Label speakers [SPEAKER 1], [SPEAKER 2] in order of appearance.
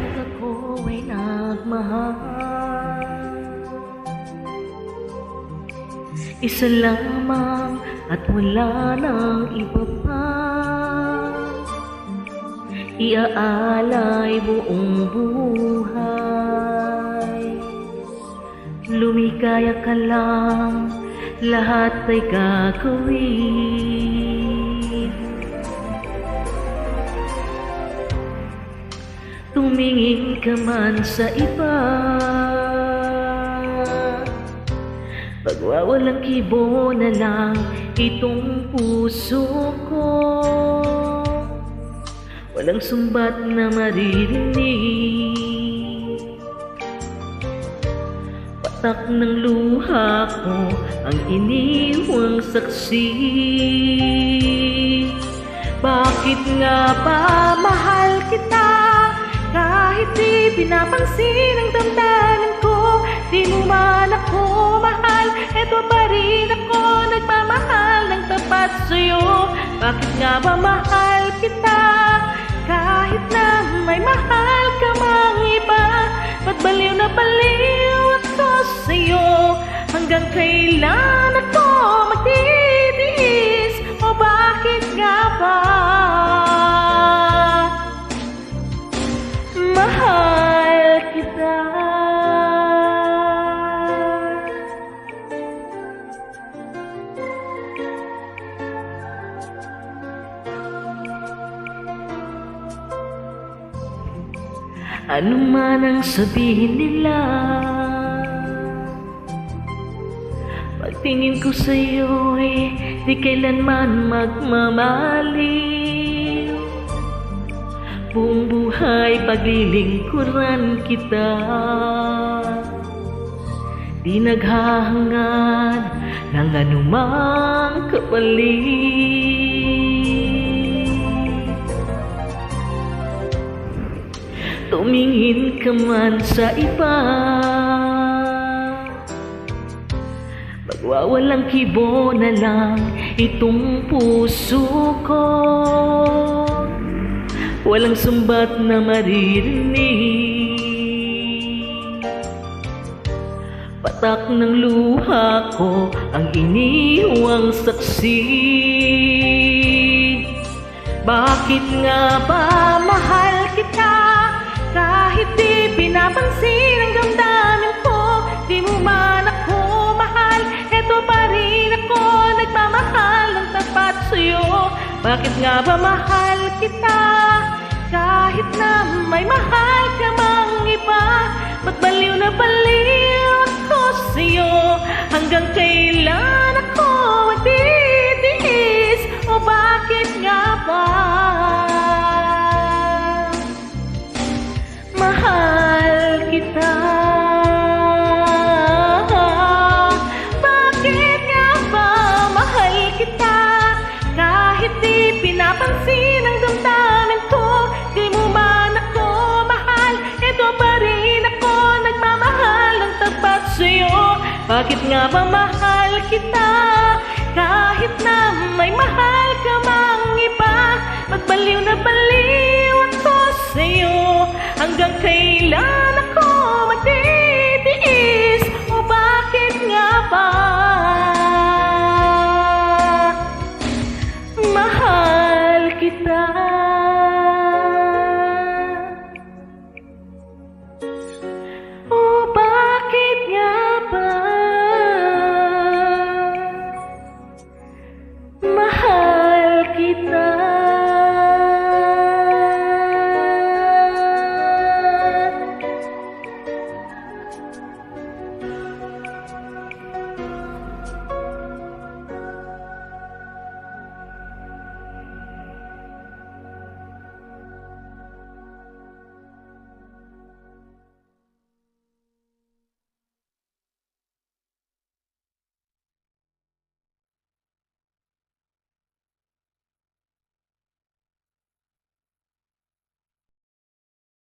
[SPEAKER 1] Pag ako ay nagmahal, isa lamang at wala nang iba pa. Iaalay buong buhay, lumikaya ka lang, lahat ay gagawin. Tumingin ka man sa iba, pagwawalang kibo na lang itong puso ko. Walang sumbat na maririnig, patak ng luha ko ang iniwang saksi. Bakit nga ba mahal kita, kahit di pinapansin ang damdamin ko? Di mo man ako mahal, eto pa rin ako nagmamahal ng tapat sa'yo. Bakit nga ba mahal kita, kahit na may mahal ka mang iba? Ba't baliw na baliw ako sa'yo? Hanggang kailan ako magtitiis? O bakit nga ba mahal kita? Ano man ang sabihin nila, pagtingin ko sa'yo di kailanman magmamaliw. Buong buhay paglilingkuran kita, di naghahangad ng anumang kapalit. Tumingin ka man sa iba, magwawalang kibo na lang itong puso ko. Walang sumbat na maririnig, patak ng luha ko ang iniwang saksi. Bakit nga ba mahal kita, kahit di pinapansin ang damdamin ko? Di mo man ako mahal, eto pa rin ako nagmamahal ng tapat sa'yo. Bakit nga ba mahal kita, kahit na may mahal ka mang iba? Ba't baliw na baliw ako sa'yo? Hanggang kailan ako magtitiis? O bakit nga ba mahal kita? Bakit nga ba mahal kita, kahit di pinapansin ang damdamin ko? Di mo man ako mahal, eto pa rin ako nagmamahal ng tapat sa'yo. Bakit nga ba mahal kita, kahit na may mahal ka mang iba? Ba't baliw na baliw ako sa'yo? Hanggang kailan